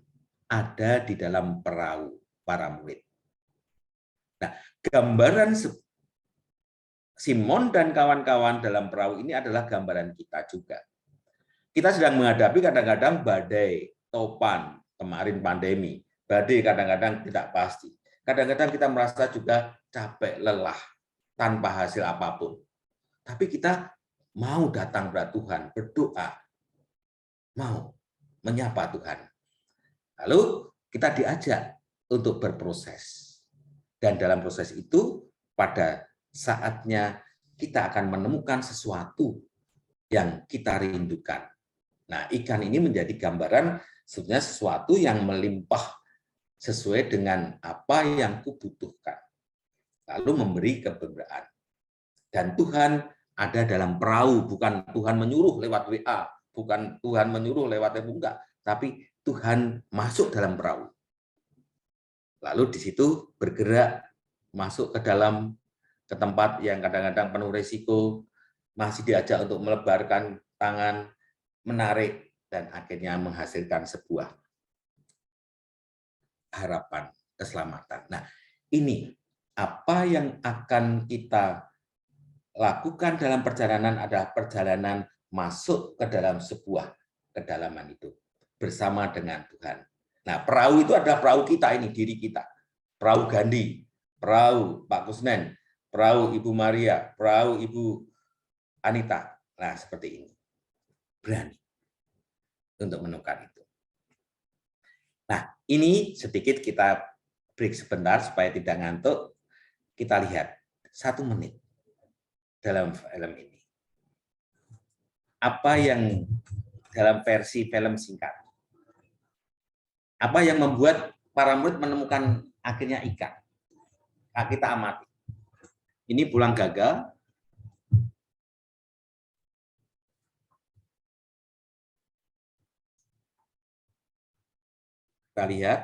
ada di dalam perahu para murid. Nah, gambaran Simon dan kawan-kawan dalam perahu ini adalah gambaran kita juga. Kita sedang menghadapi kadang-kadang badai, topan, kemarin pandemi. Badai kadang-kadang tidak pasti. Kadang-kadang kita merasa juga capek, lelah, tanpa hasil apapun. Tapi kita mau datang kepada Tuhan, berdoa, mau menyapa Tuhan. Lalu kita diajak untuk berproses. Dan dalam proses itu, pada saatnya kita akan menemukan sesuatu yang kita rindukan. Nah, ikan ini menjadi gambaran sebenarnya sesuatu yang melimpah sesuai dengan apa yang kubutuhkan. Lalu memberi kegembiraan. Dan Tuhan ada dalam perahu, bukan Tuhan menyuruh lewat WA, bukan Tuhan menyuruh lewat enggak, tapi Tuhan masuk dalam perahu. Lalu di situ bergerak masuk ke dalam ke tempat yang kadang-kadang penuh risiko, masih diajak untuk melebarkan tangan, menarik, dan akhirnya menghasilkan sebuah harapan keselamatan. Nah, ini apa yang akan kita lakukan dalam perjalanan adalah perjalanan masuk ke dalam sebuah kedalaman itu bersama dengan Tuhan. Nah, perahu itu adalah perahu kita ini, diri kita. Perahu Gandhi, perahu Pak Kusnen, perahu Ibu Maria, perahu Ibu Anita. Nah, seperti ini. Berani untuk menemukan itu. Nah, ini sedikit kita break sebentar supaya tidak ngantuk. Kita lihat 1 menit dalam film ini. Apa yang dalam versi film singkat? Apa yang membuat para murid menemukan akhirnya ikan? Nah, kita amati. Ini pulang gagal. Kita lihat.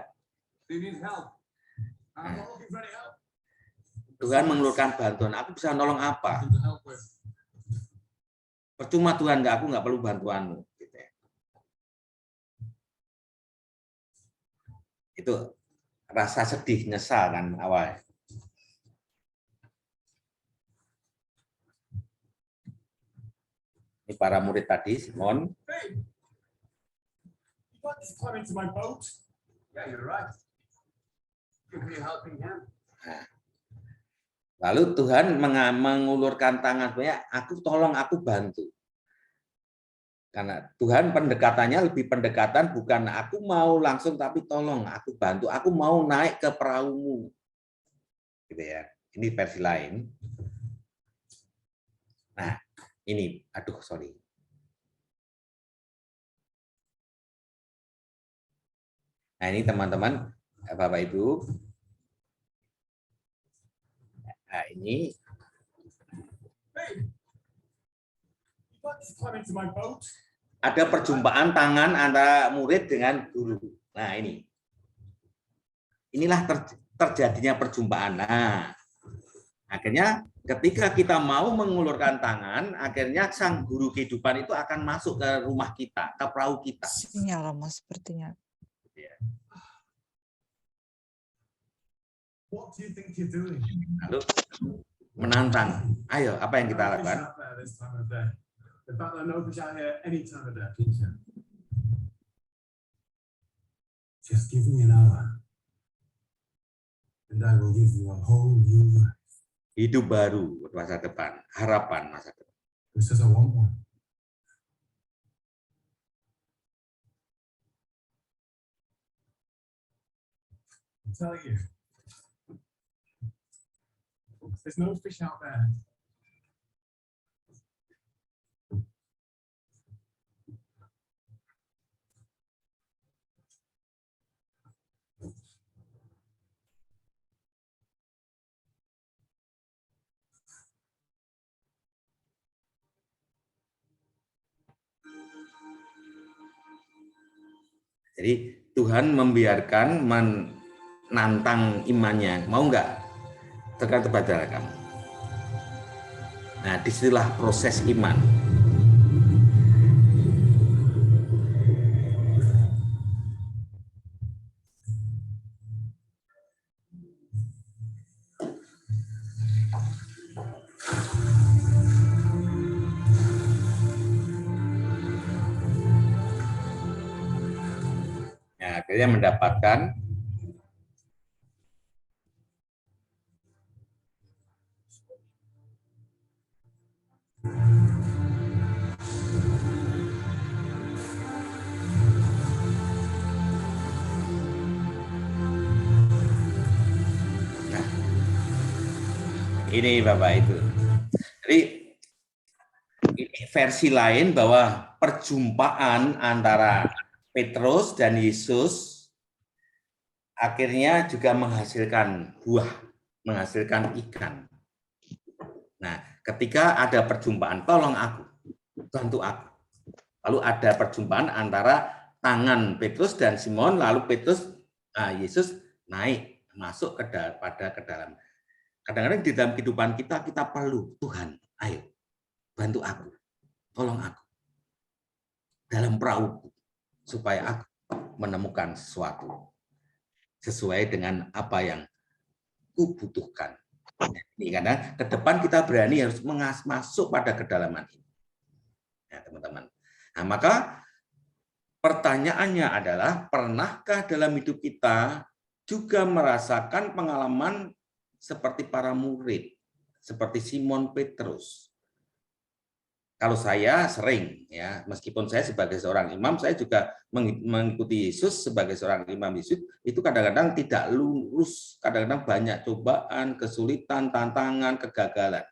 Nah, Tuhan mengeluarkan bantuan. Aku bisa nolong apa? Percuma Tuhan, aku nggak perlu bantuanmu. Gitu ya. Itu rasa sedih, nyesal kan awal. Ini para murid tadi, Simon. Nah, lalu Tuhan mengulurkan tangan, aku tolong, aku bantu. Karena Tuhan pendekatannya lebih pendekatan bukan aku mau langsung, tapi tolong aku bantu, aku mau naik ke perahumu. Gitu ya. Ini versi lain. Nah, ini, sorry. Nah, ini teman-teman, Bapak Ibu. Nah, ini ada perjumpaan tangan antara murid dengan guru. Nah, inilah terjadinya perjumpaan. Nah, akhirnya ketika kita mau mengulurkan tangan, akhirnya sang guru kehidupan itu akan masuk ke rumah kita, ke perahu kita. Sinyal Romo sepertinya. Lalu menantang. Ayo, apa yang kita lakukan? Just give me an hour, and I will give you a whole new life. Hidup baru masa depan, harapan masa depan. This is a one. I'm telling you, there's no fish out there. Jadi Tuhan membiarkan menantang imannya. Mau nggak? Tergantung pada kamu. Nah, disitulah proses iman. Nah, akhirnya mendapatkan ini Bapak itu. Jadi versi lain bahwa perjumpaan antara Petrus dan Yesus akhirnya juga menghasilkan buah, menghasilkan ikan. Nah, ketika ada perjumpaan, tolong aku, bantu aku. Lalu ada perjumpaan antara tangan Petrus dan Simon, lalu Yesus naik, masuk ke dalam. Kadang-kadang di dalam kehidupan kita perlu, Tuhan, ayo, bantu aku, tolong aku, dalam perahuku, supaya aku menemukan sesuatu sesuai dengan apa yang ku butuhkan. Ini karena ke depan kita berani harus masuk pada kedalaman ini. Ya, teman-teman. Nah, maka pertanyaannya adalah, pernahkah dalam hidup kita juga merasakan pengalaman seperti para murid, seperti Simon Petrus? Kalau saya sering, ya, meskipun saya sebagai seorang imam, saya juga mengikuti Yesus sebagai seorang imam Yesus, itu kadang-kadang tidak lurus, kadang-kadang banyak cobaan, kesulitan, tantangan, kegagalan.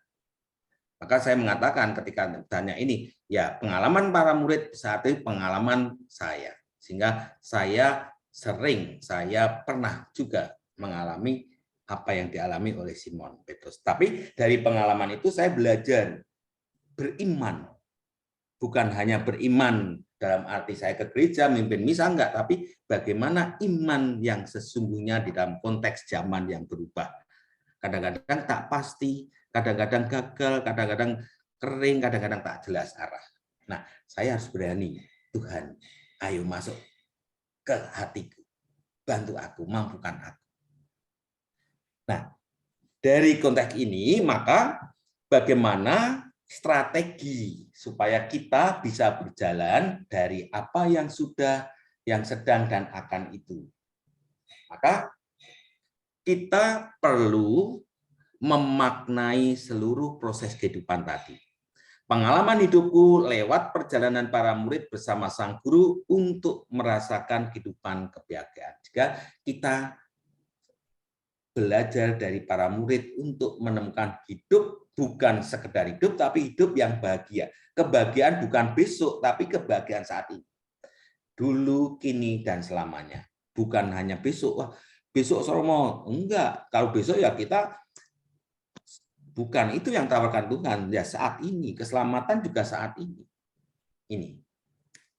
Maka saya mengatakan ketika tanya ini, ya pengalaman para murid saat itu pengalaman saya. Sehingga saya pernah juga mengalami apa yang dialami oleh Simon Petrus. Tapi dari pengalaman itu saya belajar beriman, bukan hanya beriman dalam arti saya ke gereja, mimpin misa, enggak, tapi bagaimana iman yang sesungguhnya di dalam konteks zaman yang berubah. Kadang-kadang tak pasti, kadang-kadang gagal, kadang-kadang kering, kadang-kadang tak jelas arah. Nah, saya harus berani, Tuhan, ayo masuk ke hatiku, bantu aku, mampukan aku. Nah, dari konteks ini, maka bagaimana strategi supaya kita bisa berjalan dari apa yang sudah, yang sedang, dan akan itu. Maka kita perlu memaknai seluruh proses kehidupan tadi. Pengalaman hidupku lewat perjalanan para murid bersama sang guru untuk merasakan kehidupan kebahagiaan. Jika kita belajar dari para murid untuk menemukan hidup, bukan sekedar hidup, tapi hidup yang bahagia. Kebahagiaan bukan besok, tapi kebahagiaan saat ini. Dulu, kini, dan selamanya. Bukan hanya besok, wah, besok Soromo. Enggak, kalau besok ya kita, bukan itu yang tawarkan Tuhan. Ya saat ini, keselamatan juga saat ini. Ini.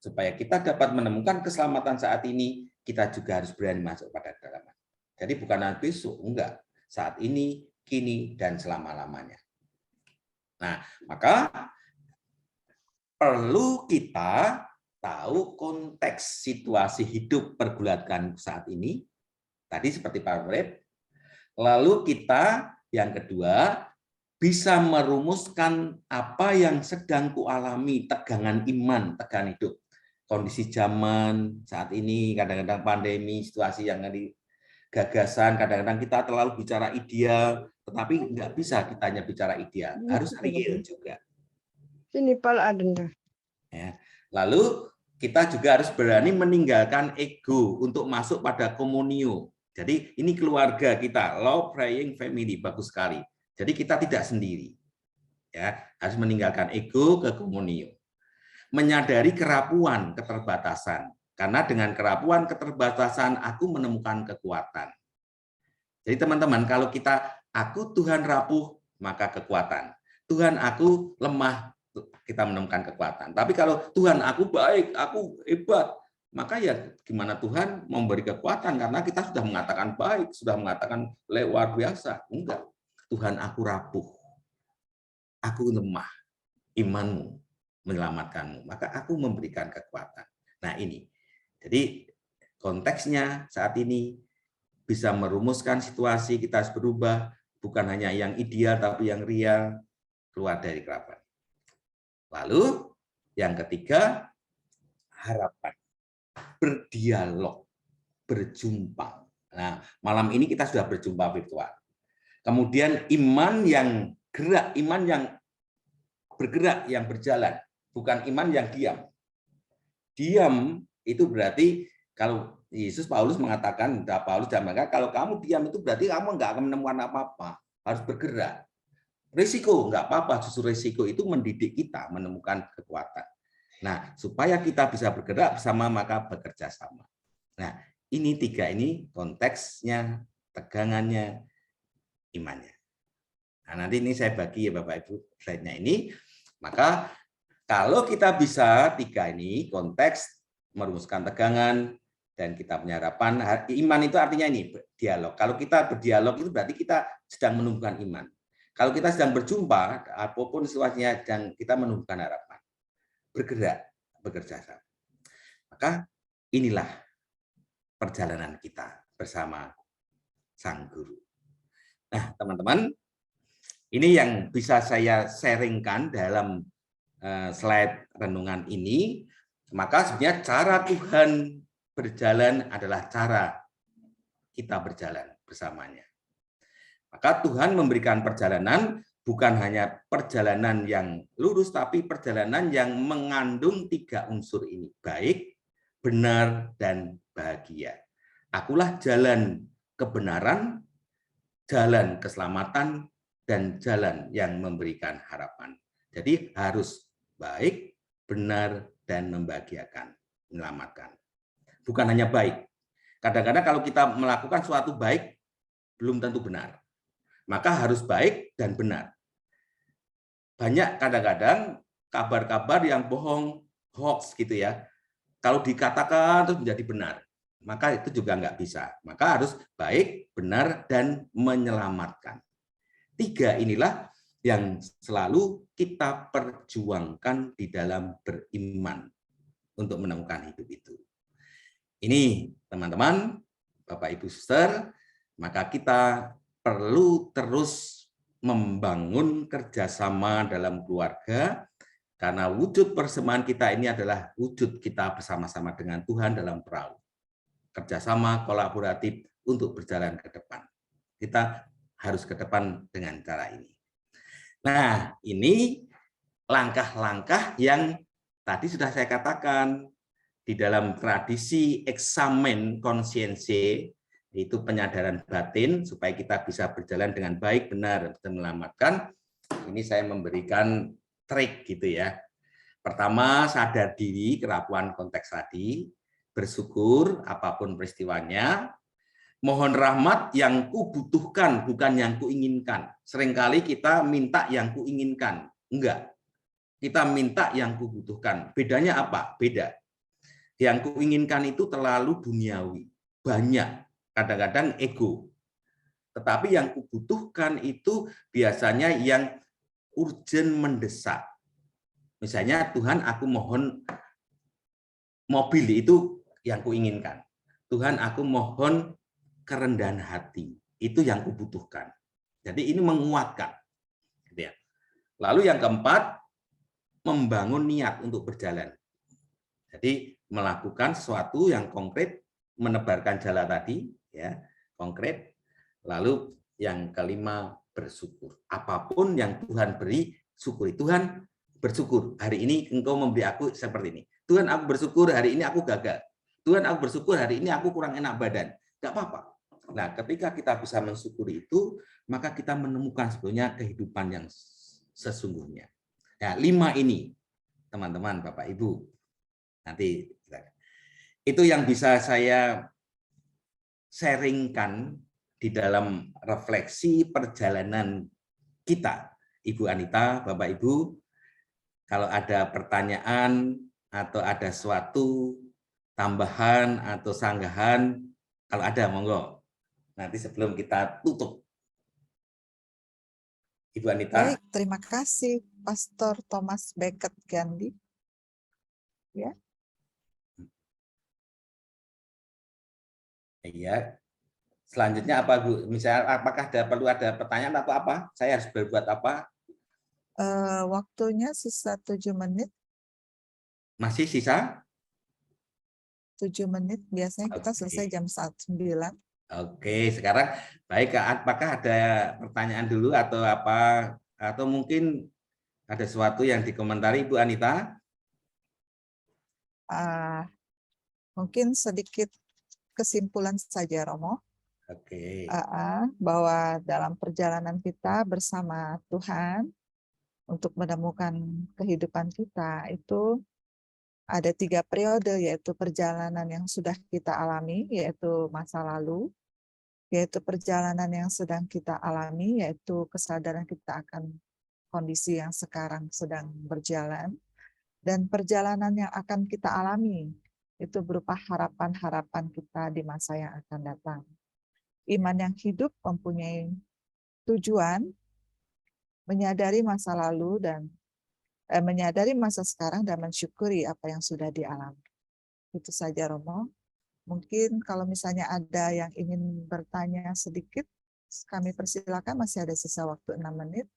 Supaya kita dapat menemukan keselamatan saat ini, kita juga harus berani masuk pada dalam. Jadi bukan nanti besok, enggak. Saat ini, kini, dan selama-lamanya. Nah, maka perlu kita tahu konteks situasi hidup pergulatan saat ini. Tadi seperti para murid. Lalu kita, yang kedua, bisa merumuskan apa yang sedang kualami, tegangan iman, tegangan hidup. Kondisi zaman saat ini, kadang-kadang pandemi, situasi yang gagasan, kadang-kadang kita terlalu bicara ideal, tetapi nggak bisa kita hanya bicara ideal, harus real juga. Sini Pak Adenda. Ya. Lalu kita juga harus berani meninggalkan ego untuk masuk pada komunio. Jadi ini keluarga kita, love praying family, bagus sekali. Jadi kita tidak sendiri. Ya, harus meninggalkan ego ke komunio. Menyadari kerapuan, keterbatasan. Karena dengan kerapuan, keterbatasan, aku menemukan kekuatan. Jadi teman-teman, kalau aku Tuhan rapuh, maka kekuatan. Tuhan aku lemah, kita menemukan kekuatan. Tapi kalau Tuhan aku baik, aku hebat, maka ya gimana Tuhan memberi kekuatan, karena kita sudah mengatakan baik, sudah mengatakan luar biasa. Enggak, Tuhan aku rapuh, aku lemah, imanmu menyelamatkanmu, maka aku memberikan kekuatan. Nah ini, jadi konteksnya saat ini bisa merumuskan situasi, kita harus berubah, bukan hanya yang ideal, tapi yang real, keluar dari kerabat. Lalu, yang ketiga, harapan. Berdialog, berjumpa. Nah, malam ini kita sudah berjumpa virtual. Kemudian iman yang gerak, iman yang bergerak, yang berjalan, bukan iman yang diam. Diam itu berarti, kalau Yesus Paulus mengatakan, kalau kamu diam itu berarti kamu nggak akan menemukan apa-apa, harus bergerak. Risiko, nggak apa-apa, justru risiko itu mendidik kita menemukan kekuatan. Nah, supaya kita bisa bergerak bersama, maka bekerja sama. Nah, ini 3 ini konteksnya, tegangannya, imannya. Nah, nanti ini saya bagi ya Bapak Ibu slide-nya ini. Maka kalau kita bisa 3 ini, konteks, merumuskan tegangan, dan kita punya harapan, iman itu artinya ini, dialog. Kalau kita berdialog itu berarti kita sedang menumbuhkan iman. Kalau kita sedang berjumpa, apapun situasinya, dan kita menumbuhkan harapan. Bergerak, bekerja sama. Maka inilah perjalanan kita bersama Sang Guru. Nah, teman-teman, ini yang bisa saya sharingkan dalam slide renungan ini. Maka sebenarnya cara Tuhan berjalan adalah cara kita berjalan bersamanya. Maka Tuhan memberikan perjalanan bukan hanya perjalanan yang lurus, tapi perjalanan yang mengandung 3 unsur ini, baik, benar, dan bahagia. Akulah jalan kebenaran, jalan keselamatan, dan jalan yang memberikan harapan. Jadi harus baik, benar, dan membahagiakan, menyelamatkan. Bukan hanya baik. Kadang-kadang kalau kita melakukan suatu baik, belum tentu benar. Maka harus baik dan benar. Banyak kadang-kadang kabar-kabar yang bohong, hoax gitu ya. Kalau dikatakan terus menjadi benar, maka itu juga nggak bisa. Maka harus baik, benar, dan menyelamatkan. 3 inilah yang selalu kita perjuangkan di dalam beriman untuk menemukan hidup itu. Ini teman-teman, Bapak Ibu Suster, maka kita perlu terus membangun kerjasama dalam keluarga, karena wujud persamaan kita ini adalah wujud kita bersama-sama dengan Tuhan dalam perahu. Kerjasama kolaboratif untuk berjalan ke depan. Kita harus ke depan dengan cara ini. Nah, ini langkah-langkah yang tadi sudah saya katakan di dalam tradisi eksamen konsiensi, itu penyadaran batin supaya kita bisa berjalan dengan baik, benar, dan menyelamatkan. Ini saya memberikan trik gitu ya. Pertama, sadar diri kerapuan konteks tadi, bersyukur apapun peristiwanya, mohon rahmat yang kubutuhkan bukan yang kuinginkan. Seringkali kita minta yang kuinginkan, enggak. Kita minta yang kubutuhkan. Bedanya apa? Beda. Yang kuinginkan itu terlalu duniawi, banyak. Kadang-kadang ego. Tetapi yang kubutuhkan itu biasanya yang urgent, mendesak. Misalnya, Tuhan aku mohon mobil, itu yang kuinginkan. Tuhan aku mohon kerendahan hati, itu yang kubutuhkan. Jadi ini menguatkan. Lalu yang keempat, membangun niat untuk berjalan. Jadi melakukan sesuatu yang konkret, menebarkan jala tadi, ya, konkret. Lalu yang kelima, bersyukur. Apapun yang Tuhan beri, syukuri. Tuhan, bersyukur hari ini Engkau memberi aku seperti ini. Tuhan, aku bersyukur hari ini aku gagal. Tuhan, aku bersyukur hari ini aku kurang enak badan. Nggak apa-apa. Nah, ketika kita bisa mensyukuri itu, maka kita menemukan sebenarnya kehidupan yang sesungguhnya. Nah, 5 ini, teman-teman, Bapak Ibu, nanti itu yang bisa saya sharingkan di dalam refleksi perjalanan kita. Ibu Anita, Bapak Ibu, kalau ada pertanyaan atau ada suatu tambahan atau sanggahan, kalau ada, monggo. Nanti sebelum kita tutup. Ibu Anita. Baik, terima kasih Pastor Thomas Becket Gandhi. Ya. Iya. Selanjutnya apa, Bu? Misalnya apakah perlu ada pertanyaan atau apa? Saya harus berbuat apa? Waktunya sisa 7 menit. Masih sisa? 7 menit, biasanya kita selesai jam 9. Oke, sekarang baik, apakah ada pertanyaan dulu atau apa? Atau mungkin ada sesuatu yang dikomentari, Bu Anita? Mungkin sedikit kesimpulan saja, Romo. Oke. bahwa dalam perjalanan kita bersama Tuhan untuk menemukan kehidupan kita itu ada 3 periode, yaitu perjalanan yang sudah kita alami, yaitu masa lalu, yaitu perjalanan yang sedang kita alami, yaitu kesadaran kita akan kondisi yang sekarang sedang berjalan, dan perjalanan yang akan kita alami, itu berupa harapan-harapan kita di masa yang akan datang. Iman yang hidup mempunyai tujuan, menyadari masa lalu dan menyadari masa sekarang dan mensyukuri apa yang sudah dialami. Itu saja Romo. Mungkin kalau misalnya ada yang ingin bertanya sedikit, kami persilakan, masih ada sisa waktu 6 menit.